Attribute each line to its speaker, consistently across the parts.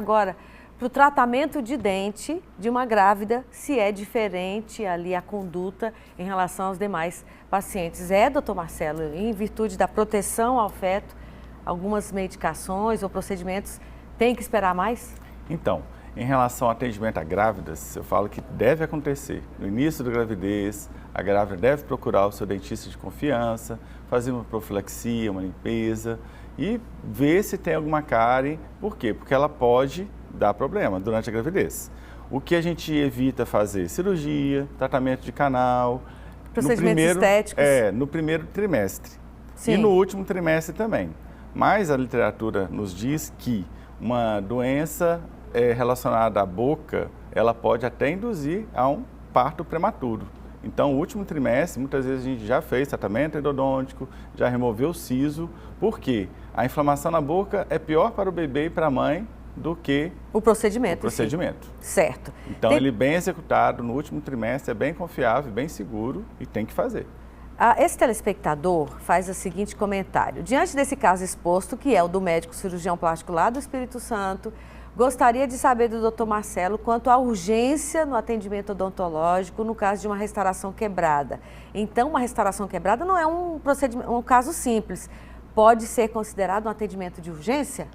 Speaker 1: Agora, para o tratamento de dente de uma grávida, se é diferente ali a conduta em relação aos demais pacientes. Doutor Marcelo, em virtude da proteção ao feto, algumas medicações ou procedimentos tem que esperar mais?
Speaker 2: Então, em relação ao atendimento a grávidas, eu falo que deve acontecer. No início da gravidez, a grávida deve procurar o seu dentista de confiança, fazer uma profilaxia, uma limpeza e ver se tem alguma cárie. Por quê? Porque ela pode dar problema durante a gravidez. O que a gente evita fazer? Cirurgia, tratamento de canal.
Speaker 1: Procedimentos estéticos.
Speaker 2: No primeiro trimestre.
Speaker 1: Sim.
Speaker 2: E no último trimestre também. Mas a literatura nos diz que uma doença relacionada à boca, ela pode até induzir a um parto prematuro. Então, o último trimestre, muitas vezes a gente já fez tratamento endodôntico, já removeu o siso. Por quê? A inflamação na boca é pior para o bebê e para a mãe do que
Speaker 1: o procedimento. Certo.
Speaker 2: Então, ele bem executado no último trimestre é bem confiável, bem seguro e tem que fazer.
Speaker 1: Esse telespectador faz o seguinte comentário. Diante desse caso exposto, que é o do médico cirurgião plástico lá do Espírito Santo, gostaria de saber do Dr. Marcelo quanto à urgência no atendimento odontológico no caso de uma restauração quebrada. Então, uma restauração quebrada não é um caso simples. Pode ser considerado um atendimento de urgência?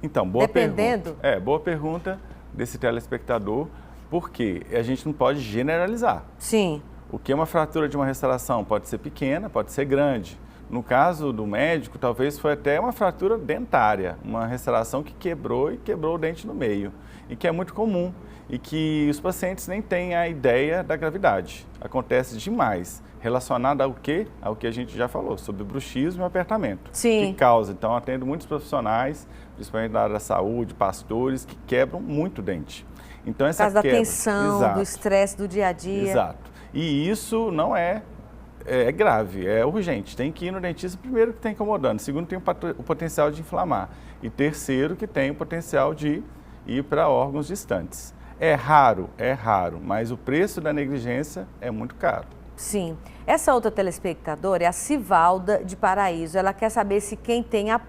Speaker 2: Então, boa
Speaker 1: Dependendo.
Speaker 2: pergunta. Boa pergunta desse telespectador, porque a gente não pode generalizar.
Speaker 1: Sim.
Speaker 2: O que é uma fratura de uma restauração? Pode ser pequena, pode ser grande. No caso do médico, talvez foi até uma fratura dentária, uma restauração que quebrou o dente no meio, e que é muito comum, e que os pacientes nem têm a ideia da gravidade. Acontece demais, relacionado ao quê? Ao que a gente já falou, sobre o bruxismo e o apertamento.
Speaker 1: Sim.
Speaker 2: Que causa. Então, atendo muitos profissionais, principalmente da área da saúde, pastores, que quebram muito o dente. Então, essa
Speaker 1: por causa
Speaker 2: quebra,
Speaker 1: da tensão,
Speaker 2: exato,
Speaker 1: do estresse do dia a dia.
Speaker 2: Exato. E isso não é grave, é urgente. Tem que ir no dentista, primeiro, que está incomodando. Segundo, tem o potencial de inflamar. E terceiro, que tem o potencial de ir para órgãos distantes. É raro, mas o preço da negligência é muito caro.
Speaker 1: Sim. Essa outra telespectadora é a Civalda de Paraíso. Ela quer saber se quem tem a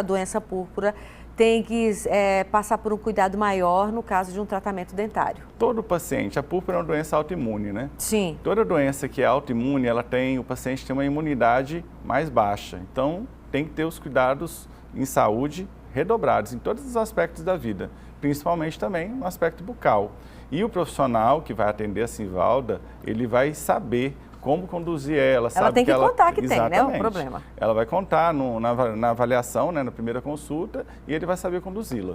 Speaker 1: doença púrpura, tem que passar por um cuidado maior no caso de um tratamento dentário.
Speaker 2: Todo paciente, a púrpura é uma doença autoimune, né?
Speaker 1: Sim.
Speaker 2: Toda doença que é autoimune, o paciente tem uma imunidade mais baixa. Então, tem que ter os cuidados em saúde redobrados em todos os aspectos da vida, principalmente também no aspecto bucal. E o profissional que vai atender a Civalda, ele vai saber como conduzir ela.
Speaker 1: Ela tem que contar que
Speaker 2: Exatamente.
Speaker 1: tem, né, o problema.
Speaker 2: Ela vai contar na avaliação, né, na primeira consulta, e ele vai saber conduzi-la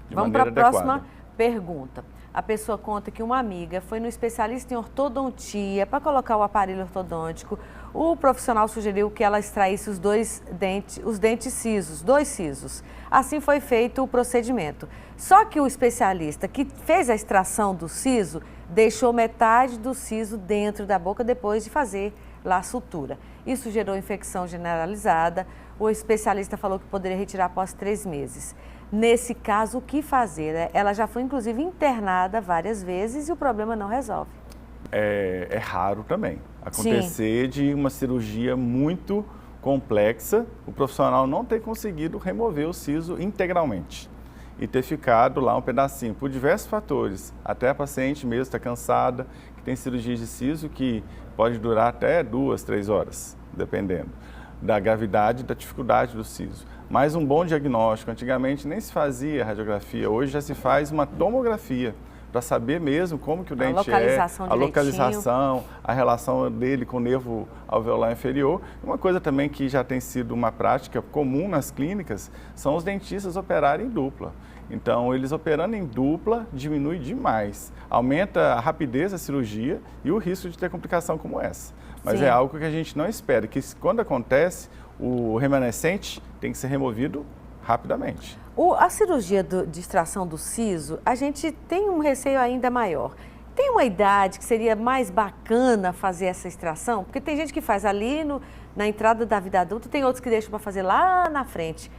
Speaker 2: de
Speaker 1: Vamos para a
Speaker 2: maneira
Speaker 1: próxima
Speaker 2: adequada.
Speaker 1: pergunta. A pessoa conta que uma amiga foi no especialista em ortodontia para colocar o aparelho ortodôntico. O profissional sugeriu que ela extraísse os dentes cisos, 2 sisos. Assim foi feito o procedimento. Só que o especialista que fez a extração do siso deixou metade do siso dentro da boca depois de fazer lá a sutura. Isso gerou infecção generalizada. O especialista falou que poderia retirar após 3 meses. Nesse caso, o que fazer? Ela já foi, inclusive, internada várias vezes e o problema não resolve.
Speaker 2: É raro também acontecer de uma cirurgia muito complexa, o profissional não ter conseguido remover o siso integralmente e ter ficado lá um pedacinho, por diversos fatores. Até a paciente mesmo está cansada, que tem cirurgia de siso que pode durar até 2, 3 horas, dependendo da gravidade e da dificuldade do siso. Mas um bom diagnóstico, antigamente nem se fazia radiografia, hoje já se faz uma tomografia para saber mesmo como que o dente a localização, a relação dele com o nervo alveolar inferior. Uma coisa também que já tem sido uma prática comum nas clínicas são os dentistas operarem em dupla. Então, eles operando em dupla diminui demais, aumenta a rapidez da cirurgia e o risco de ter complicação como essa. Mas é algo que a gente não espera, que quando acontece, o remanescente tem que ser removido rapidamente.
Speaker 1: A cirurgia de extração do siso, a gente tem um receio ainda maior. Tem uma idade que seria mais bacana fazer essa extração? Porque tem gente que faz ali na entrada da vida adulta, tem outros que deixam para fazer lá na frente.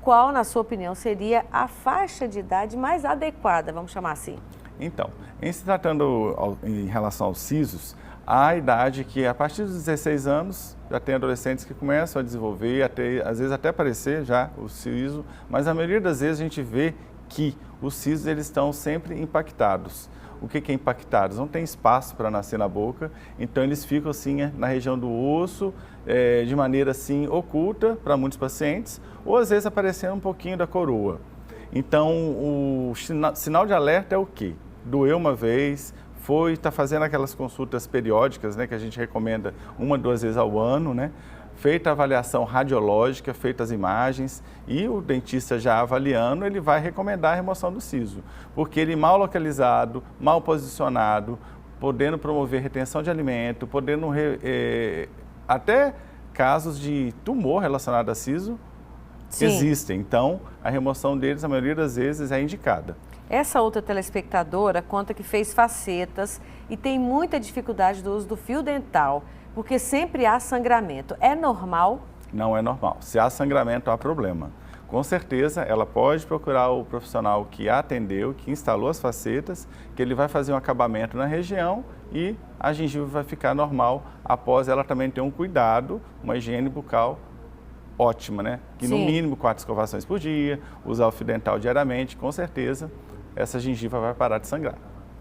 Speaker 1: Qual, na sua opinião, seria a faixa de idade mais adequada, vamos chamar assim?
Speaker 2: Então, em se tratando em relação aos sisos, há a idade que a partir dos 16 anos já tem adolescentes que começam a desenvolver, às vezes até aparecer já o siso, mas a maioria das vezes a gente vê que os sisos eles estão sempre impactados. O que é impactados? Não tem espaço para nascer na boca, então eles ficam assim na região do osso, de maneira assim oculta para muitos pacientes, ou às vezes aparecendo um pouquinho da coroa. Então o sinal de alerta é o quê? Doeu uma vez, está fazendo aquelas consultas periódicas, né, que a gente recomenda 1, 2 vezes ao ano, né? Feita a avaliação radiológica, feitas as imagens e o dentista já avaliando, ele vai recomendar a remoção do siso, porque ele mal localizado, mal posicionado, podendo promover retenção de alimento, podendo até casos de tumor relacionado a siso existem. Então, a remoção deles, a maioria das vezes, é indicada.
Speaker 1: Essa outra telespectadora conta que fez facetas e tem muita dificuldade do uso do fio dental, porque sempre há sangramento. É normal?
Speaker 2: Não é normal. Se há sangramento, há problema. Com certeza, ela pode procurar o profissional que a atendeu, que instalou as facetas, que ele vai fazer um acabamento na região e a gengiva vai ficar normal após ela também ter um cuidado, uma higiene bucal ótima, né? Que no mínimo 4 escovações por dia, usar o fio dental diariamente, com certeza essa gengiva vai parar de sangrar.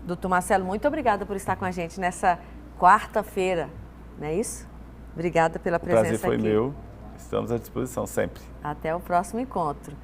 Speaker 1: Doutor Marcelo, muito obrigada por estar com a gente nessa quarta-feira, não é isso? Obrigada pela presença aqui.
Speaker 2: O prazer foi meu, estamos à disposição sempre.
Speaker 1: Até o próximo encontro.